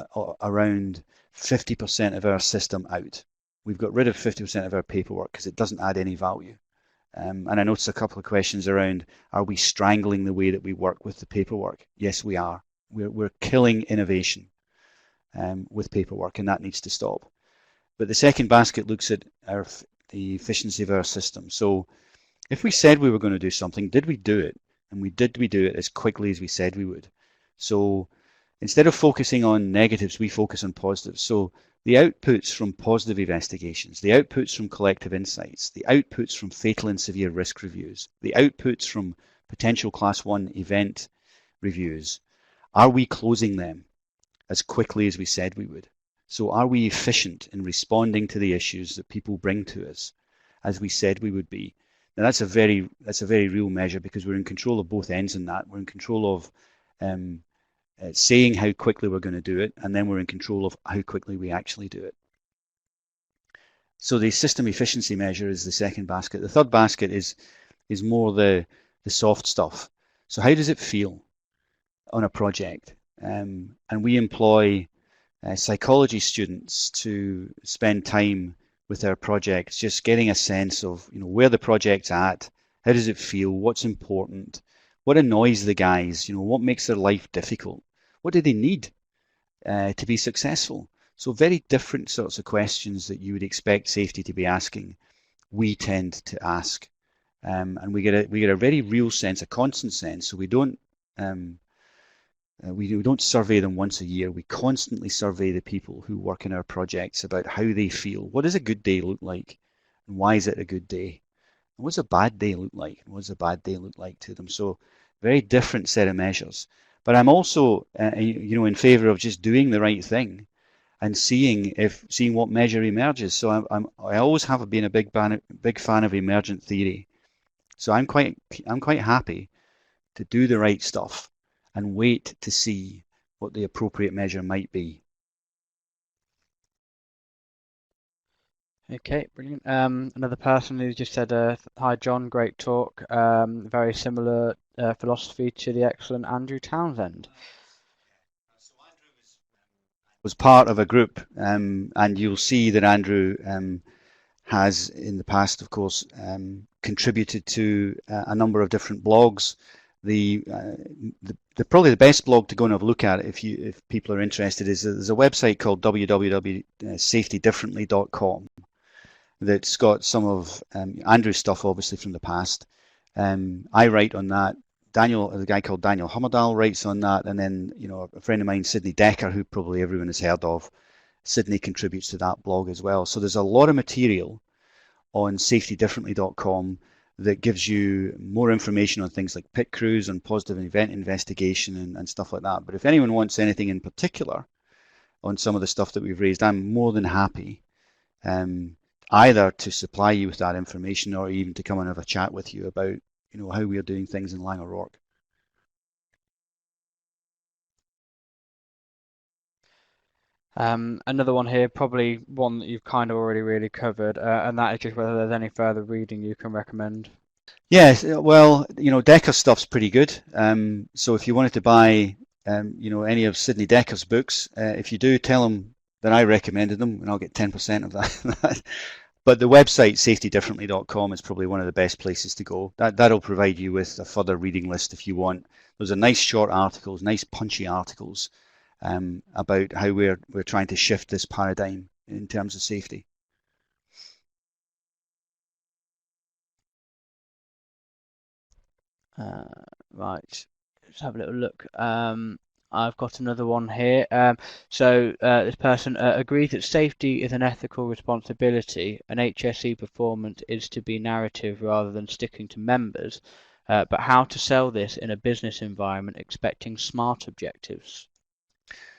around 50% of our system out. We've got rid of 50% of our paperwork because it doesn't add any value. And I noticed a couple of questions around, are we strangling the way that we work with the paperwork? Yes, we are. We're killing innovation with paperwork, and that needs to stop. But the second basket looks at the efficiency of our system. So if we said we were going to do something, did we do it? And we do it as quickly as we said we would. So instead of focusing on negatives, we focus on positives. So the outputs from positive investigations, the outputs from collective insights, the outputs from fatal and severe risk reviews, the outputs from potential class 1 event reviews, are we closing them as quickly as we said we would? So are we efficient in responding to the issues that people bring to us as we said we would be? Now that's a very real measure because we're in control of both ends in that. We're in control of saying how quickly we're going to do it, and then we're in control of how quickly we actually do it. So the system efficiency measure is the second basket. The third basket is more the soft stuff. So how does it feel on a project? And we employ psychology students to spend time with our projects, just getting a sense of where the project's at, how does it feel, what's important, what annoys the guys, what makes their life difficult, what do they need to be successful. So very different sorts of questions that you would expect safety to be asking, we tend to ask, and we get a very real sense, a constant sense. So we don't survey them once a year. We constantly survey the people who work in our projects about how they feel. What does a good day look like? And why is it a good day? And what's a bad day look like? And what does a bad day look like to them? So very different set of measures. But I'm also in favor of just doing the right thing and seeing what measure emerges. So I always have been a big fan of emergent theory. So I'm quite happy to do the right stuff and wait to see what the appropriate measure might be. Okay, brilliant. Another person who just said, "Hi John, great talk. Very similar philosophy to the excellent Andrew Townsend." So Andrew was part of a group, and you'll see that Andrew has in the past, of course, contributed to a number of different blogs. Probably the best blog to go and have a look at if people are interested is there's a website called www.safetydifferently.com that's got some of Andrew's stuff obviously from the past. I write on that. A guy called Daniel Hummerdal writes on that, and then a friend of mine, Sidney Decker, who probably everyone has heard of. Sidney contributes to that blog as well. So there's a lot of material on safetydifferently.com that gives you more information on things like pit crews and positive event investigation and stuff like that. But if anyone wants anything in particular on some of the stuff that we've raised, I'm more than happy either to supply you with that information or even to come and have a chat with you about how we are doing things in Laing O'Rourke. Another one here, probably one that you've kind of already really covered, and that is just whether there's any further reading you can recommend. Yes, well, Decker's stuff's pretty good. So if you wanted to buy, any of Sidney Decker's books, if you do, tell him that I recommended them, and I'll get 10% of that. But the website safetydifferently.com is probably one of the best places to go. That'll provide you with a further reading list if you want. Those are nice short articles, nice punchy articles about how we're trying to shift this paradigm in terms of safety. Right, let's have a little look. I've got another one here. This person agrees that safety is an ethical responsibility and HSE performance is to be narrative rather than sticking to members. But how to sell this in a business environment expecting smart objectives?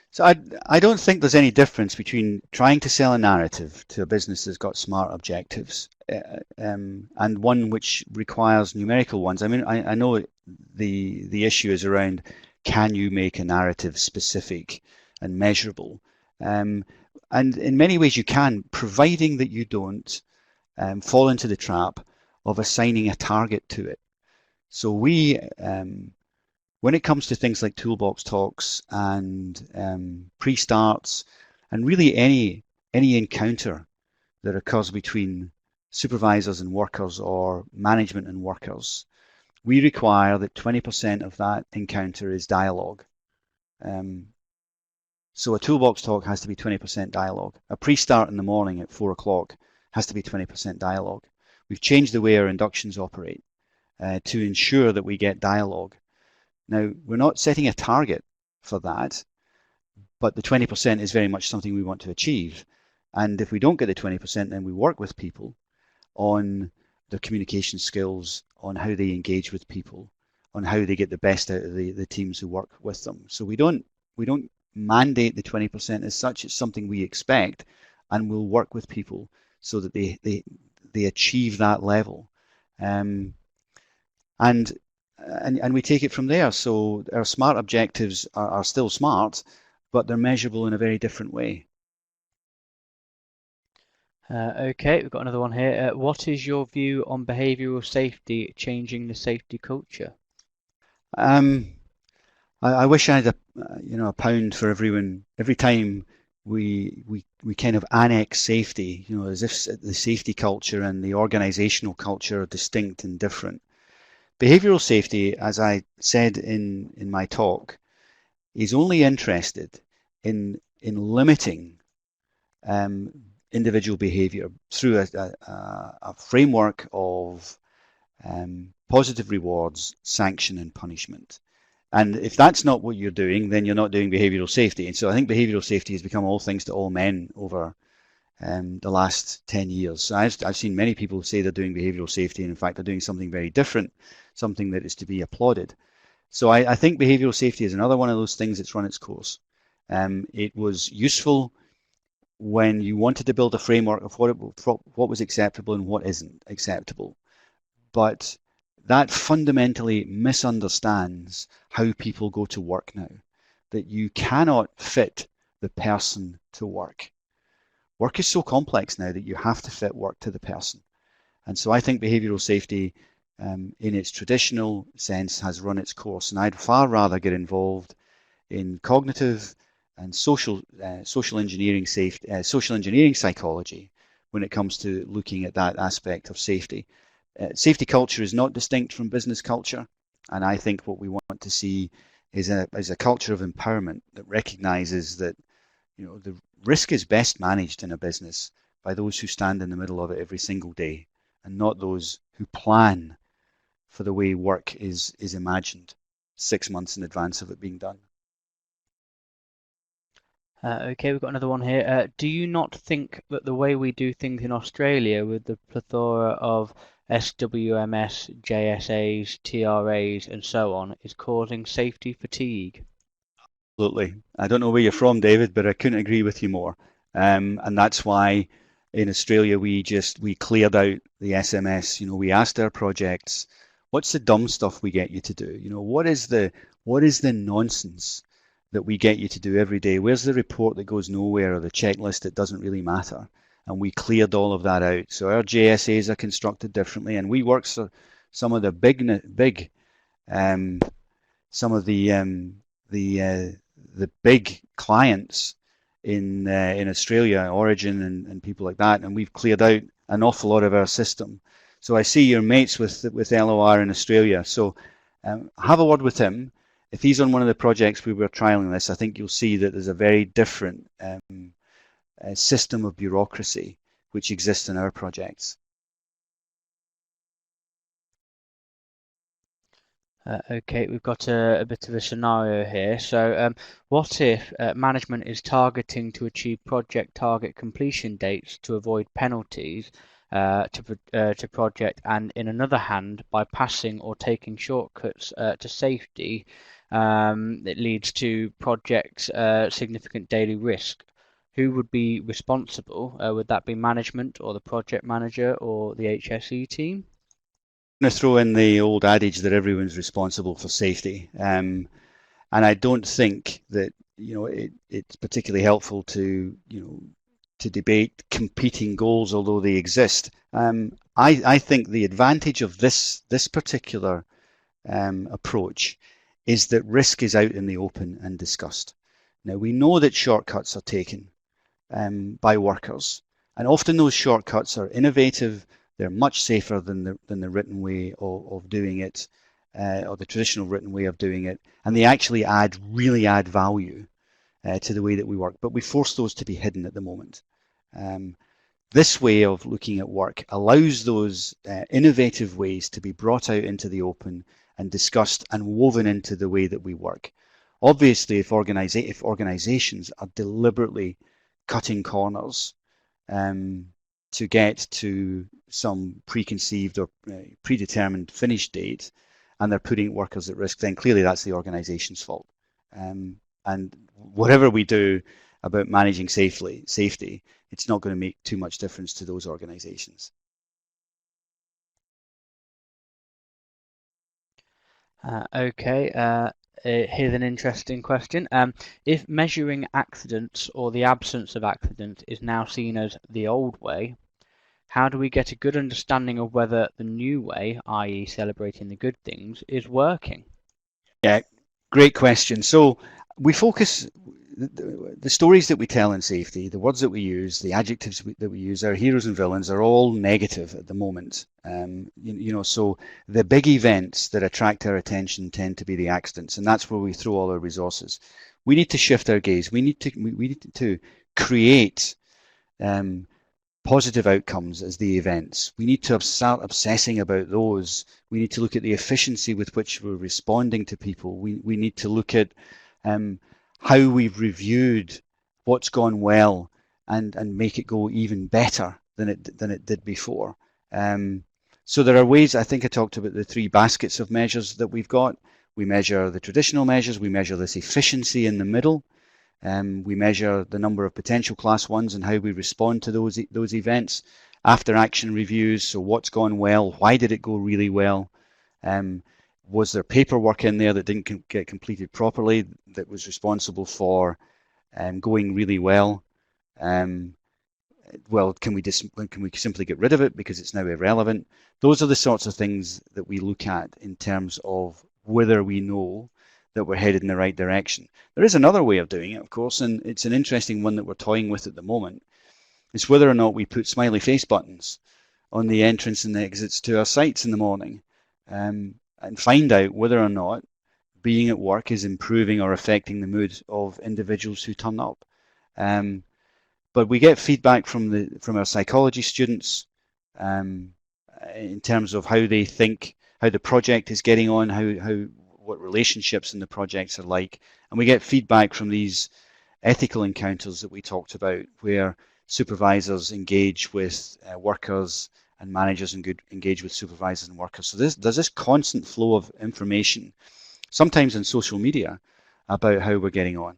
So I don't think there's any difference between trying to sell a narrative to a business that's got smart objectives and one which requires numerical ones. I mean, I know the issue is around, can you make a narrative specific and measurable? And in many ways you can, providing that you don't fall into the trap of assigning a target to it. So when it comes to things like toolbox talks and pre-starts, and really any encounter that occurs between supervisors and workers or management and workers, we require that 20% of that encounter is dialogue. So a toolbox talk has to be 20% dialogue. A pre-start in the morning at 4 o'clock has to be 20% dialogue. We've changed the way our inductions operate to ensure that we get dialogue. Now, we're not setting a target for that, but the 20% is very much something we want to achieve. And if we don't get the 20%, then we work with people on their communication skills, on how they engage with people, on how they get the best out of the teams who work with them. So we don't mandate the 20% as such. It's something we expect, and we'll work with people so that they achieve that level. And we take it from there. So our SMART objectives are still SMART, but they're measurable in a very different way. Okay, we've got another one here. What is your view on behavioural safety changing the safety culture? I wish I had a pound for everyone. Every time we kind of annex safety, as if the safety culture and the organizational culture are distinct and different. Behavioral safety, as I said in my talk, is only interested in limiting individual behavior through a framework of positive rewards, sanction, and punishment. And if that's not what you're doing, then you're not doing behavioral safety. And so I think behavioral safety has become all things to all men over the last 10 years. So I've seen many people say they're doing behavioral safety, and in fact they're doing something very different, something that is to be applauded. So I think behavioral safety is another one of those things that's run its course. It was useful when you wanted to build a framework of what was acceptable and what isn't acceptable. But that fundamentally misunderstands how people go to work now, that you cannot fit the person to work. Work is so complex now that you have to fit work to the person. And so I think behavioral safety in its traditional sense has run its course, and I'd far rather get involved in cognitive and social engineering psychology when it comes to looking at that aspect of safety. Safety culture is not distinct from business culture, and I think what we want to see is a culture of empowerment that recognizes that the risk is best managed in a business by those who stand in the middle of it every single day, and not those who plan for the way work is imagined 6 months in advance of it being done. Okay, we've got another one here. Do you not think that the way we do things in Australia with the plethora of SWMS, JSAs, TRAs and so on is causing safety fatigue? Absolutely. I don't know where you're from, David, but I couldn't agree with you more. And that's why in Australia we cleared out the SMS. We asked our projects, what's the dumb stuff we get you to do? What is the nonsense that we get you to do every day? Where's the report that goes nowhere or the checklist that doesn't really matter? And we cleared all of that out. So our JSAs are constructed differently, and we work some of the big clients in Australia, Origin and people like that, and we've cleared out an awful lot of our system. So I see you're mates with LOR in Australia. So have a word with him. If he's on one of the projects we were trialing this, I think you'll see that there's a very different system of bureaucracy which exists in our projects. Okay, we've got a bit of a scenario here. So, what if management is targeting to achieve project target completion dates to avoid penalties to project, and in another hand, by passing or taking shortcuts to safety, it leads to projects significant daily risk? Who would be responsible? Would that be management or the project manager or the HSE team? I'm going to throw in the old adage that everyone's responsible for safety. And I don't think that it's particularly helpful to debate competing goals, although they exist. I think the advantage of this particular approach is that risk is out in the open and discussed. Now we know that shortcuts are taken by workers, and often those shortcuts are innovative. They're much safer than the written way of doing it, or the traditional written way of doing it, and they actually really add value to the way that we work. But we force those to be hidden at the moment. This way of looking at work allows those innovative ways to be brought out into the open and discussed and woven into the way that we work. Obviously, if organizations are deliberately cutting corners to get to some preconceived or predetermined finish date, and they're putting workers at risk, then clearly that's the organization's fault. And whatever we do about managing safety, it's not going to make too much difference to those organizations. Okay, here's an interesting question. If measuring accidents or the absence of accidents is now seen as the old way, how do we get a good understanding of whether the new way, i.e. celebrating the good things, is working? Yeah, great question. So we focus the stories that we tell in safety, the words that we use, the adjectives that we use, our heroes and villains are all negative at the moment. So the big events that attract our attention tend to be the accidents, and that's where we throw all our resources. We need to shift our gaze. We need to create positive outcomes as the events. We need to start obsessing about those. We need to look at the efficiency with which we're responding to people. We need to look at how we've reviewed what's gone well and make it go even better than it did before. So there are ways. I think I talked about the three baskets of measures that we've got. We measure the traditional measures. We measure this efficiency in the middle. We measure the number of potential class ones and how we respond to those events. After action reviews, so what's gone well, why did it go really well, was there paperwork in there that didn't get completed properly that was responsible for going really well? Well, can we simply get rid of it because it's now irrelevant? Those are the sorts of things that we look at in terms of whether we know that we're headed in the right direction. There is another way of doing it, of course, and it's an interesting one that we're toying with at the moment. It's whether or not we put smiley face buttons on the entrance and the exits to our sites in the morning, and find out whether or not being at work is improving or affecting the mood of individuals who turn up. But we get feedback from our psychology students in terms of how they think, how the project is getting on, what relationships in the projects are like, and we get feedback from these ethical encounters that we talked about, where supervisors engage with workers and managers engage with supervisors and workers. So there's this constant flow of information, sometimes in social media, about how we're getting on.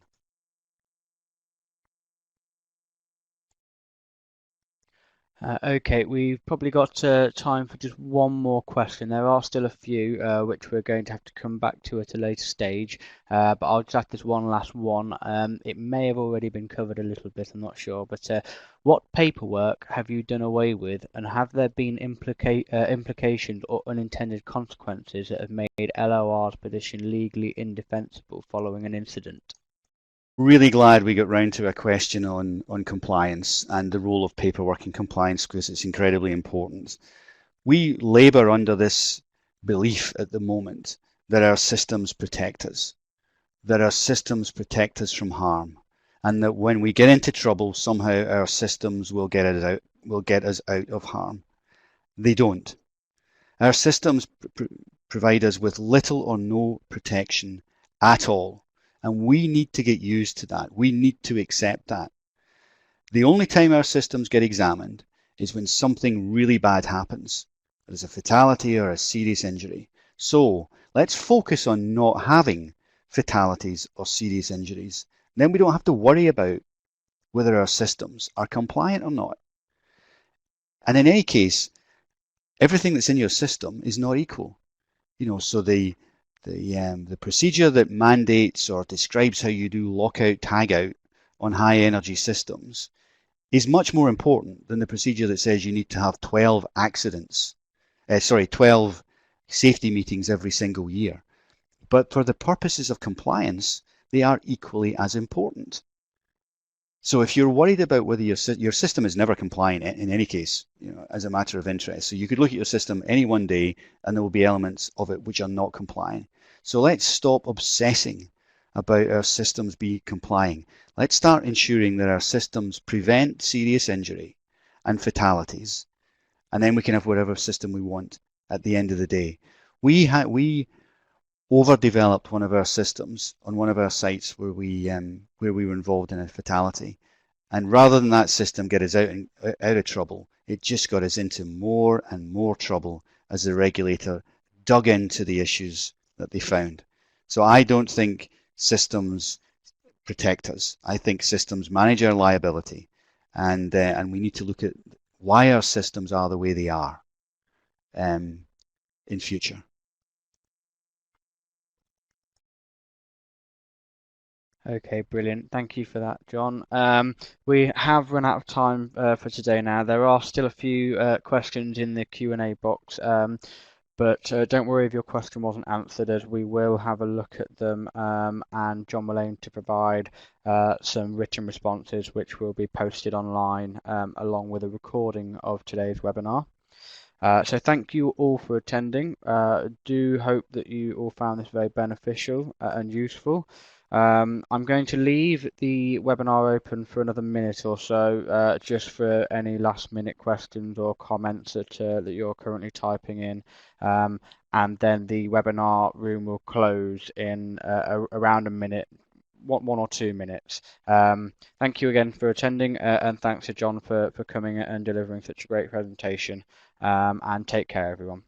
Okay, we've probably got time for just one more question. There are still a few which we're going to have to come back to at a later stage, but I'll just ask this one last one. It may have already been covered a little bit, I'm not sure, but what paperwork have you done away with, and have there been implications or unintended consequences that have made LOR's position legally indefensible following an incident? Really glad we got round to a question on compliance and the role of paperwork in compliance, because it's incredibly important. We labour under this belief at the moment that our systems protect us, from harm, and that when we get into trouble, somehow our systems will get us out of harm. They don't. Our systems provide us with little or no protection at all. And we need to get used to that. We need to accept that. The only time our systems get examined is when something really bad happens. There's a fatality or a serious injury. So let's focus on not having fatalities or serious injuries. Then we don't have to worry about whether our systems are compliant or not. And in any case, everything that's in your system is not equal. So the procedure that mandates or describes how you do lockout tagout on high energy systems is much more important than the procedure that says you need to have 12 safety meetings every single year. But for the purposes of compliance, they are equally as important. So if you're worried about whether your system is never compliant in any case, as a matter of interest, so you could look at your system any one day and there will be elements of it which are not compliant. So let's stop obsessing about our systems be complying. Let's start ensuring that our systems prevent serious injury and fatalities, and then we can have whatever system we want at the end of the day. We overdeveloped one of our systems on one of our sites where we were involved in a fatality, and rather than that system get us out of trouble, it just got us into more and more trouble as the regulator dug into the issues that they found. So I don't think systems protect us. I think systems manage our liability, and we need to look at why our systems are the way they are in future. Okay, brilliant. Thank you for that, John. We have run out of time for today now. There are still a few questions in the Q&A box, but don't worry if your question wasn't answered, as we will have a look at them, and John will aim to provide some written responses which will be posted online along with a recording of today's webinar. So thank you all for attending. Do hope that you all found this very beneficial and useful. I'm going to leave the webinar open for another minute or so, just for any last minute questions or comments that you're currently typing in, and then the webinar room will close in around a minute, 1 or 2 minutes. Thank you again for attending, and thanks to John for coming and delivering such a great presentation, and take care, everyone.